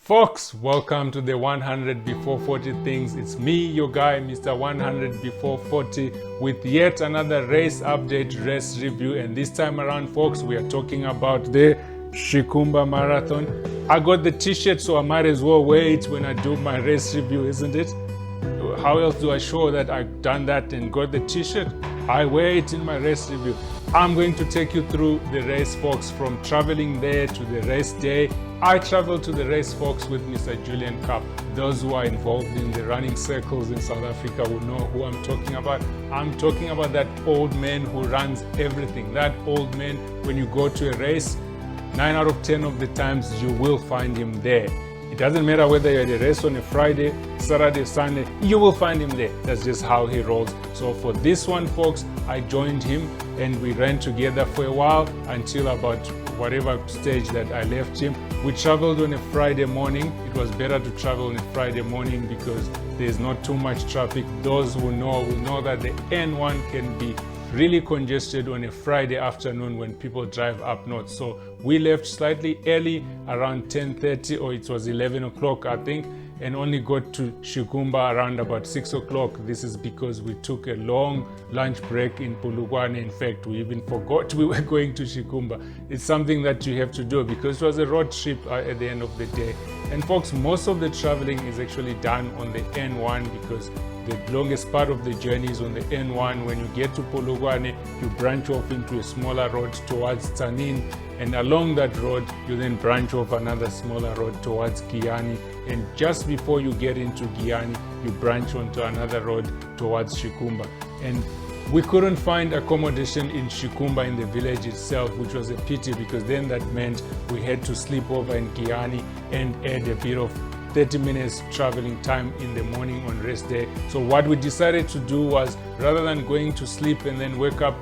Folks, welcome to the 100 Before 40 things. It's me, your guy, Mr. 100 Before 40, with yet another race update, race review. And this time around, folks, we are talking about the Shikhumba Marathon. I got the t-shirt, so I might as well wear it when I do my race review, isn't it? How else do I show that I've done that and got the t-shirt? I wear it in my race review. I'm going to take you through the race, folks, from traveling there to the race day. I traveled to the race, folks, with Mr. Julian Cup. Those who are involved in the running circles in South Africa will know who I'm talking about. I'm talking about that old man who runs everything. That old man, when you go to a race, 9 out of 10 of the times you will find him there. It doesn't matter whether you're at a race on a Friday, Saturday, Sunday, you will find him there. That's just how he rolls. So for this one, folks, I joined him and we ran together for a while until about whatever stage that I left him. We traveled on a Friday morning. It was better to travel on a Friday morning because there's not too much traffic. Those who know will know that the N1 can be really congested on a Friday afternoon when people drive up north. So we left slightly early, around 10:30, or it was 11 o'clock, I think, and only got to Shikhumba around about 6 o'clock. This is because we took a long lunch break in Polokwane. In fact, we even forgot we were going to Shikhumba. It's something that you have to do because it was a road trip at the end of the day. And folks, most of the traveling is actually done on the N1 because the longest part of the journey is on the N1. When you get to Polokwane, you branch off into a smaller road towards Tanin, and along that road, you then branch off another smaller road towards Giyani. And just before you get into Giyani, you branch onto another road towards Shikhumba. And we couldn't find accommodation in Shikhumba in the village itself, which was a pity because then that meant we had to sleep over in Giyani and add a bit of 30 minutes traveling time in the morning on rest day. So what we decided to do was, rather than going to sleep and then wake up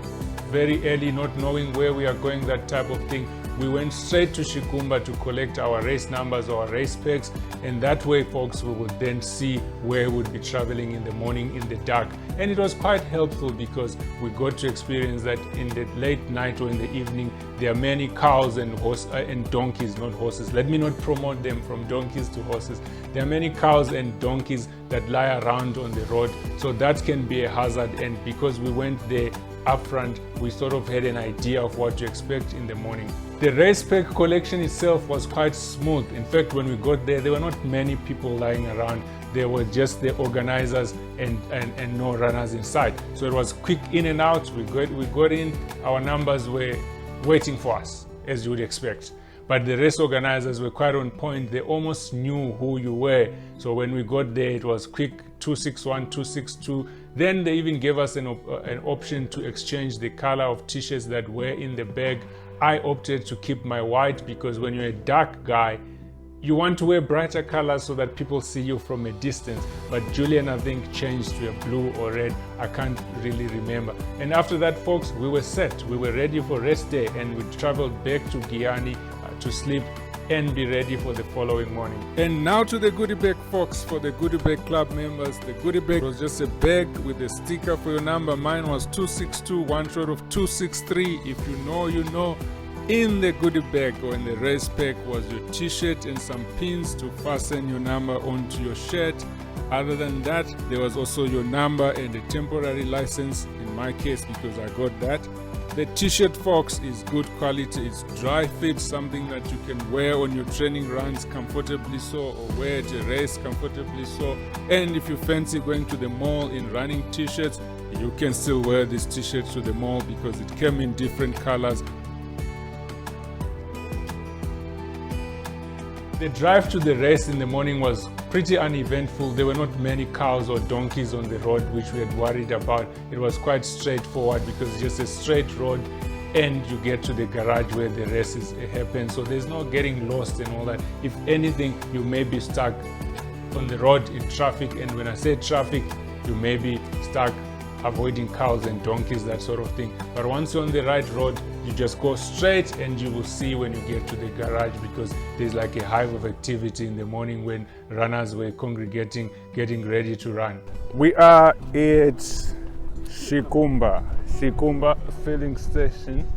very early not knowing where we are going, that type of thing, we went straight to Shikhumba to collect our race numbers or race packs, and that way, folks, we would then see where we would be traveling in the morning in the dark. And it was quite helpful because we got to experience that in the late night or in the evening there are many cows and donkeys, not horses. Let me not promote them from donkeys to horses. There are many cows and donkeys that lie around on the road, so that can be a hazard. And because we went there up front, we sort of had an idea of what to expect in the morning. The race pack collection itself was quite smooth. In fact, when we got there were not many people lying around. There were just the organizers and no runners inside. So it was quick in and out. We got in, our numbers were waiting for us, as you would expect. But the race organizers were quite on point. They almost knew who you were. So when we got there, it was quick, 261, 262. Then they even gave us an option to exchange the color of t-shirts that were in the bag. I opted to keep my white because when you're a dark guy, you want to wear brighter colors so that people see you from a distance. But Julian, I think, changed to a blue or red. I can't really remember. And after that, folks, we were set. We were ready for rest day, and we traveled back to Giyani to sleep and be ready for the following morning. And now to the goodie bag, folks. For the goodie bag club members, the goodie bag was just a bag with a sticker for your number. Mine was 262, one short of 263. If you know, you know. In the goodie bag or in the race pack was your t-shirt and some pins to fasten your number onto your shirt. Other than that, there was also your number and a temporary license in my case because I got that. The t-shirt, folks, is good quality. It's dry fit, something that you can wear on your training runs comfortably so, or wear at a race comfortably so. And if you fancy going to the mall in running t-shirts, you can still wear this t-shirt to the mall because it came in different colors. The drive to the race in the morning was pretty uneventful. There were not many cows or donkeys on the road, which we had worried about. It was quite straightforward because it's just a straight road and you get to the garage where the race happens. So there's no getting lost and all that. If anything, you may be stuck on the road in traffic. And when I say traffic, you may be stuck avoiding cows and donkeys, that sort of thing. But once you're on the right road, you just go straight and you will see when you get to the garage because there's like a hive of activity in the morning when runners were congregating, getting ready to run. We are at Shikhumba filling station.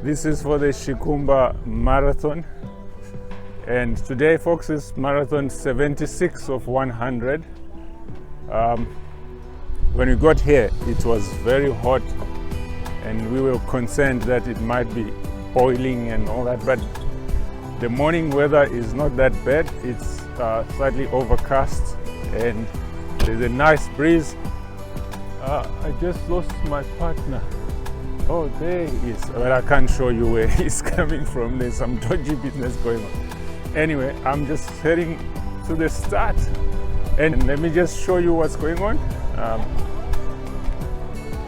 This is for the Shikhumba Marathon. And today, folks, is marathon 76 of 100. When we got here, it was very hot and we were concerned that it might be boiling and all that, but the morning weather is not that bad. It's slightly overcast and there's a nice breeze. I just lost my partner. Oh, there he is. Well, I can't show you where he's coming from. There's some dodgy business going on. Anyway, I'm just heading to the start and let me just show you what's going on.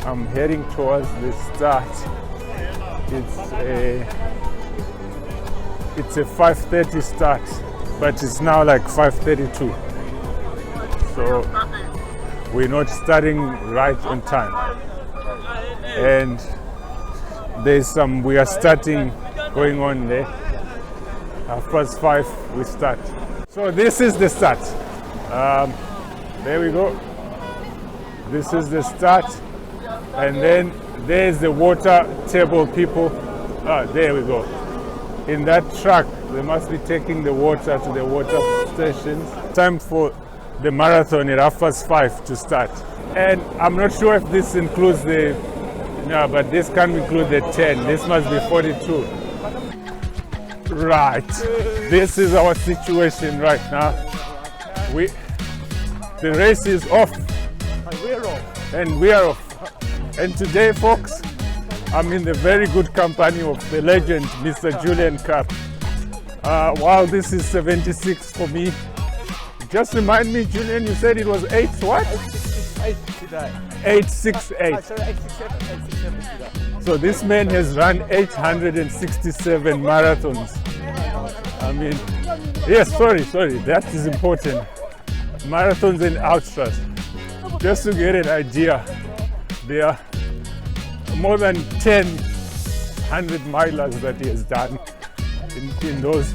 I'm heading towards the start. It's a 5:30 start, but it's now like 5:32. So we're not starting right on time. And we are starting going on there. 5:05 we start. So this is the start. There we go. This is the start. And then there's the water table people. There we go. In that truck, they must be taking the water to the water stations. Time for the marathon at 5:05 to start. And I'm not sure if this includes but this can't include the 10. This must be 42. Right. This is our situation right now. The race is off. And we are off. And today, folks, I'm in the very good company of the legend, Mr. Julian Carp. Wow, this is 76 for me. Just remind me, Julian, you said it was 8 what? 868 today. 868. Sorry, 867 today. So this man has run 867 marathons. I mean, yes, sorry, that is important. Marathons and ultras. Just to get an idea, there are more than 10 100-milers that he has done in those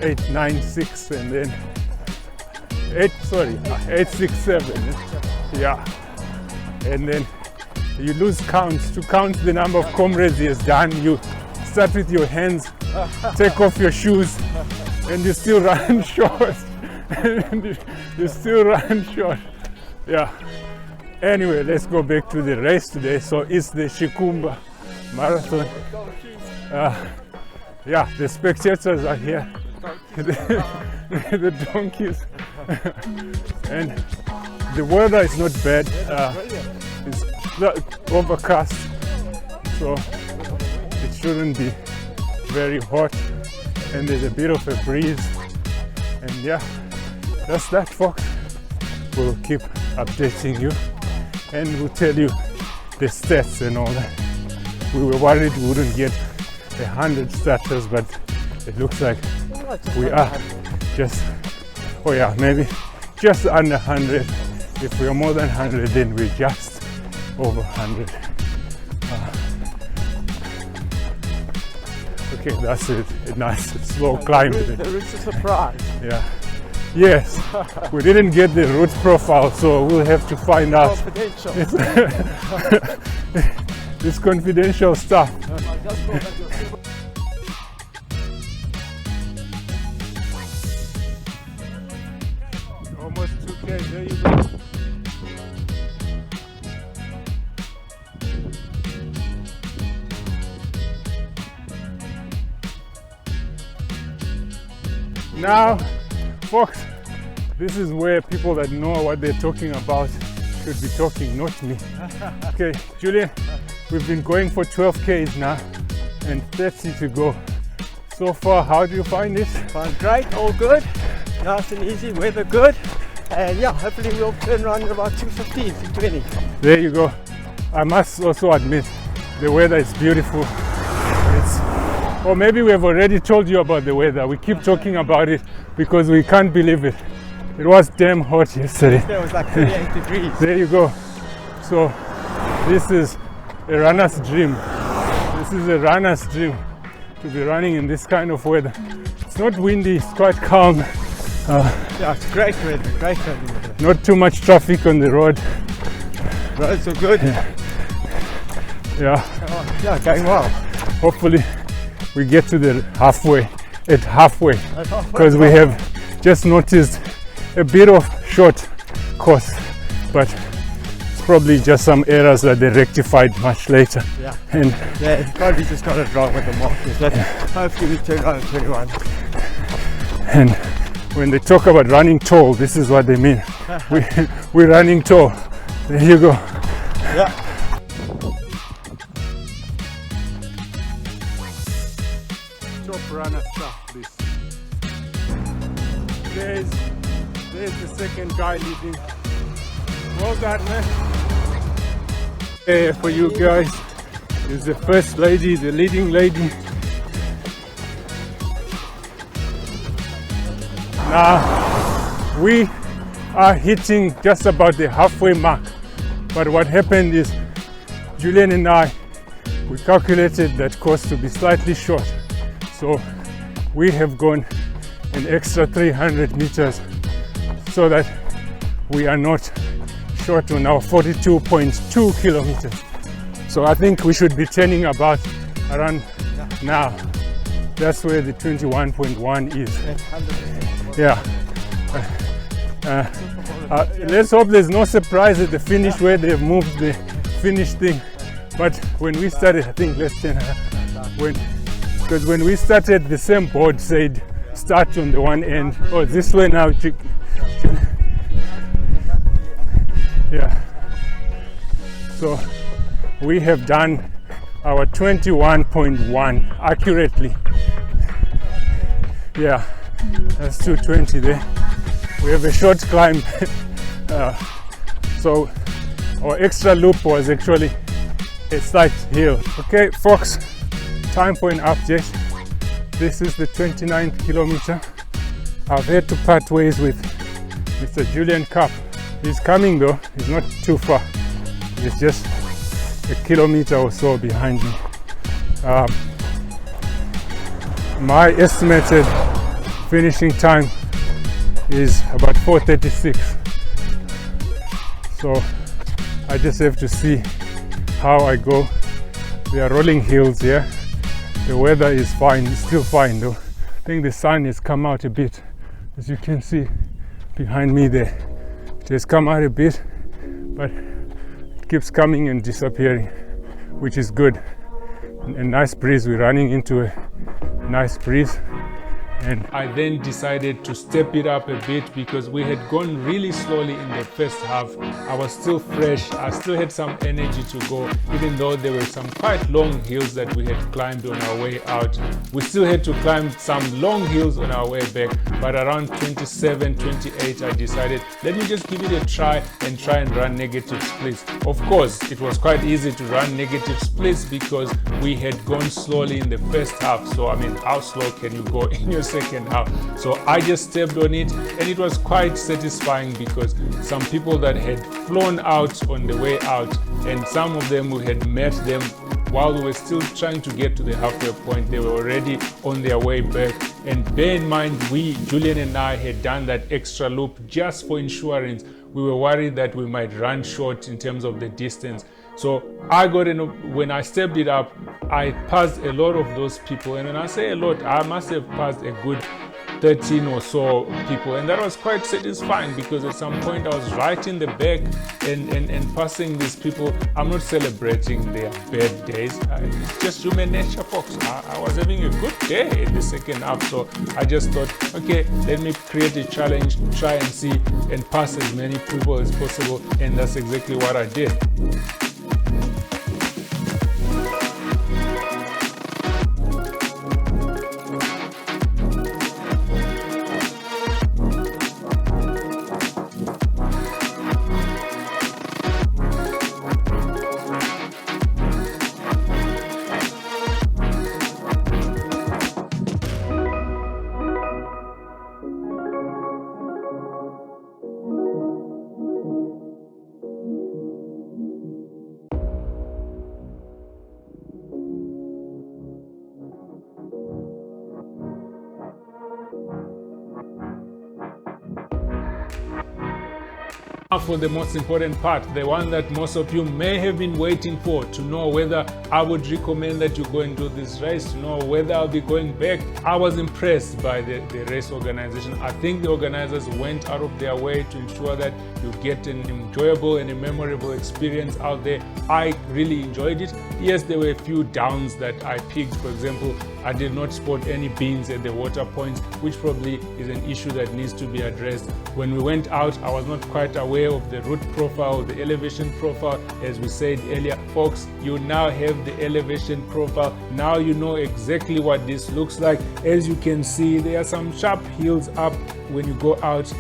896 and then 867. Yeah. And then you lose count. To count the number of comrades he has done, you start with your hands, take off your shoes, and you still run short. You still run short. Yeah. Anyway, let's go back to the race today. So it's the Shikhumba Marathon. Yeah, the spectators are here. The donkeys. And the weather is not bad. It's overcast, so it shouldn't be very hot. And there's a bit of a breeze. And yeah, that's that, folks. We'll keep updating you and we'll tell you the stats and all that. We were worried we wouldn't get 100 starters, but it looks like we are just, maybe just under 100. If we are more than 100, then we're just over 100. Okay, that's it. A nice slow climb. The route's a surprise. Yeah. Yes, we didn't get the route profile, so we'll have to find out. Confidential. This confidential stuff. Almost 2K, there you go. Now, folks, this is where people that know what they're talking about should be talking, not me. Okay, Julian, we've been going for 12 Ks now and 30 to go. So far, how do you find it? Find great, all good. Nice and easy, weather good. And yeah, hopefully we'll turn around at about 2:15, 2:20. There you go. I must also admit, the weather is beautiful. Or maybe we have already told you about the weather. We keep talking about it because we can't believe it. It was damn hot yesterday. It was like 38 degrees. There you go. So this is a runner's dream. This is a runner's dream to be running in this kind of weather. It's not windy, it's quite calm. Yeah, it's great weather, great weather. Not too much traffic on the road. Roads are good. Yeah. Yeah, going well. Hopefully we get to the halfway at halfway, halfway. because we have just noticed a bit of short course, but it's probably just some errors that they rectified much later. Yeah. And Yeah, he probably just got it wrong with the markers. But hopefully we turn around 21. And when they talk about running tall, this is what they mean. We're running tall. There you go. Yeah. Top runner stuff, please. There's the second guy leading. Well done, man. There for you guys is the first lady, the leading lady. Now we are hitting just about the halfway mark, but what happened is Julian and I, we calculated that course to be slightly short, so we have gone an extra 300 meters so that we are not short on our 42.2 kilometers. So I think we should be turning about around now. That's where the 21.1 is. Yeah. Let's hope there's no surprise at the finish where they've moved the finish thing. But when we started, I think let's turn because when we started, the same board said start on the one end. Oh, this way now. Yeah. So we have done our 21.1 accurately. Yeah, that's 220 there. We have a short climb. So our extra loop was actually a slight hill. Okay, folks, time for an update. This is the 29th kilometer. I've had to part ways with Mr. Julian Kapp. He's coming though, he's not too far. He's just a kilometer or so behind me. My estimated finishing time is about 4:36. So I just have to see how I go. There are rolling hills here. The weather is fine, it's still fine though. I think the sun has come out a bit, as you can see behind me there. It has come out a bit, but it keeps coming and disappearing, which is good. A nice breeze, we're running into a nice breeze. And I then decided to step it up a bit because we had gone really slowly in the first half. I was still fresh, I still had some energy to go, even though there were some quite long hills that we had climbed on our way out. We still had to climb some long hills on our way back, but around 27, 28, I decided, let me just give it a try and run negative splits. Of course, it was quite easy to run negative splits because we had gone slowly in the first half. So, I mean, how slow can you go in your second half? So I just stepped on it, and it was quite satisfying because some people that had flown out on the way out, and some of them we had met them while we were still trying to get to the halfway point, they were already on their way back. And bear in mind, Julian and I had done that extra loop just for insurance. We were worried that we might run short in terms of the distance. So I got in, when I stepped it up, I passed a lot of those people. And when I say a lot, I must have passed a good 13 or so people. And that was quite satisfying because at some point I was right in the back and passing these people. I'm not celebrating their bad days. It's just human nature, folks. I was having a good day in the second half. So I just thought, okay, let me create a challenge, try and see and pass as many people as possible. And that's exactly what I did. Now for the most important part, the one that most of you may have been waiting for, to know whether I would recommend that you go and do this race, to know whether I'll be going back. I was impressed by the race organization. I think the organizers went out of their way to ensure that you get an enjoyable and a memorable experience out there. I really enjoyed it. Yes, there were a few downs that I picked. For example, I did not spot any beans at the water points, which probably is an issue that needs to be addressed. When we went out, I was not quite aware of the route profile, the elevation profile. As we said earlier, folks, you now have the elevation profile. Now you know exactly what this looks like. As you can see, there are some sharp hills up when you go out,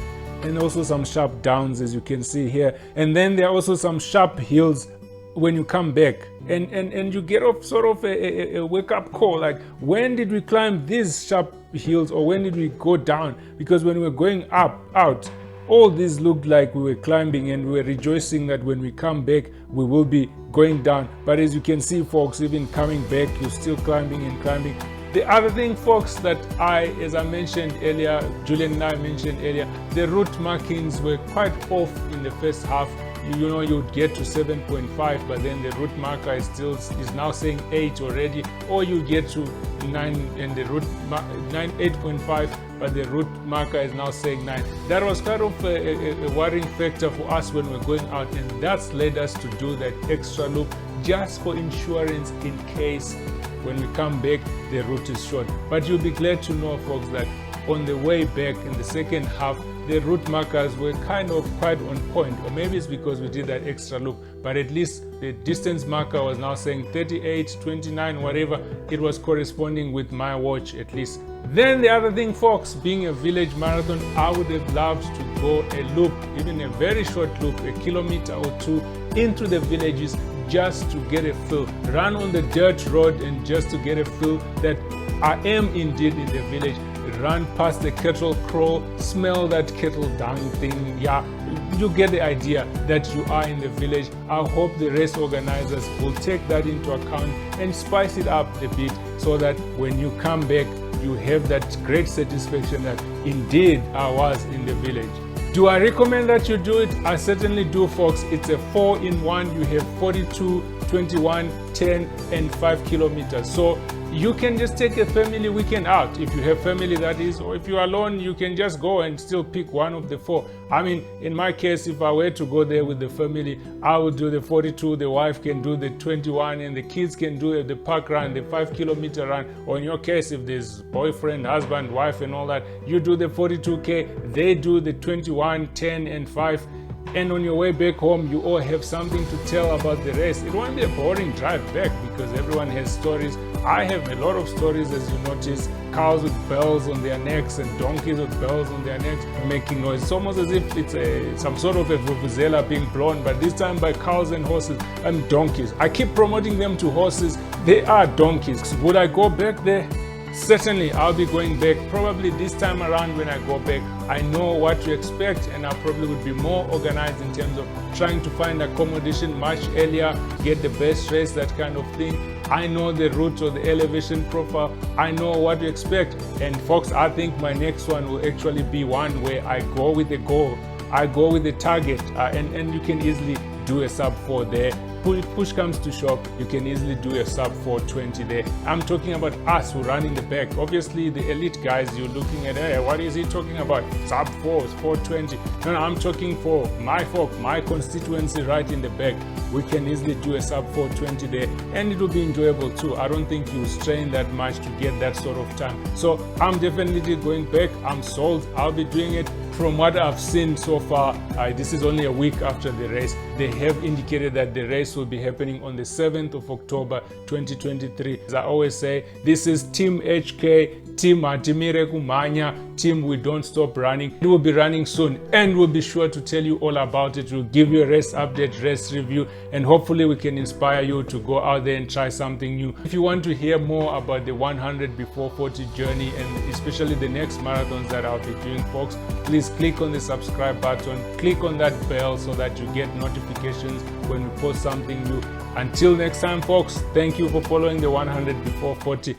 and also some sharp downs, as you can see here. And then there are also some sharp hills when you come back, and you get off sort of a wake-up call, like, when did we climb these sharp hills, or when did we go down? Because when we were going out, all these looked like we were climbing, and we were rejoicing that when we come back we will be going down. But as you can see, folks, even coming back, you're still climbing and climbing. The other thing, folks, that as I mentioned earlier, Julian and I mentioned earlier, the route markings were quite off in the first half. You know, you'd get to 7.5, but then the route marker is now saying 8 already, or you get to 9 and the route 8.5, but the route marker is now saying 9. That was kind of a worrying factor for us when we're going out, and that's led us to do that extra loop just for insurance in case when we come back the route is short. But you'll be glad to know, folks, that on the way back in the second half, the route markers were kind of quite on point, or maybe it's because we did that extra loop, but at least the distance marker was now saying 38, 29, whatever. It was corresponding with my watch, at least. Then the other thing, folks, being a village marathon, I would have loved to go a loop, even a very short loop, a kilometer or two into the villages, just to get a feel, run on the dirt road and just to get a feel that I am indeed in the village. Run past the cattle crawl, smell that cattle dung thing. Yeah, you get the idea that you are in the village. I hope the race organizers will take that into account and spice it up a bit, so that when you come back, you have that great satisfaction that indeed I was in the village. Do I recommend that you do it? I certainly do, folks. It's a 4-in-1. You have 42, 21, 10, and 5 kilometers. So you can just take a family weekend out, if you have family, that is, or if you're alone, you can just go and still pick one of the 4. I mean, in my case, if I were to go there with the family, I would do the 42, the wife can do the 21, and the kids can do the park run, the 5-kilometer run. Or in your case, if there's boyfriend, husband, wife, and all that, you do the 42K, they do the 21, 10, and 5. And on your way back home, you all have something to tell about the race. It won't be a boring drive back, because everyone has stories. I have a lot of stories, as you notice. Cows with bells on their necks and donkeys with bells on their necks making noise. It's almost as if it's some sort of a vuvuzela being blown, but this time by cows and horses and donkeys. I keep promoting them to horses. They are donkeys. Would I go back there? Certainly, I'll be going back. Probably this time around when I go back, I know what to expect, and I probably would be more organized in terms of trying to find accommodation much earlier, get the best race, that kind of thing. I know the route or the elevation profile. I know what to expect. And folks, I think my next one will actually be one where I go with the goal. I go with the target, and you can easily do a sub 4 there. Push comes to shove, you can easily do a sub 420 there. I'm talking about us who run in the back. Obviously, the elite guys, you're looking at, hey, what is he talking about? Sub 4s, 420. No, I'm talking for my folk, my constituency right in the back. We can easily do a sub 420 there, and it will be enjoyable too. I don't think you strain that much to get that sort of time. So I'm definitely going back. I'm sold. I'll be doing it. From what I've seen so far, this is only a week after the race. They have indicated that the race will be happening on the 7th of October 2023. As I always say, this is Team HK, Team Hatimire Kumanya, Team We Don't Stop Running. It will be running soon, and we'll be sure to tell you all about it. We'll give you a race update, race review, and hopefully we can inspire you to go out there and try something new. If you want to hear more about the 100 before 40 journey, and especially the next marathons that I'll be doing, folks, please click on the subscribe button, click on that bell so that you get notifications when we post something new. Until next time, folks, thank you for following the 100 before 40.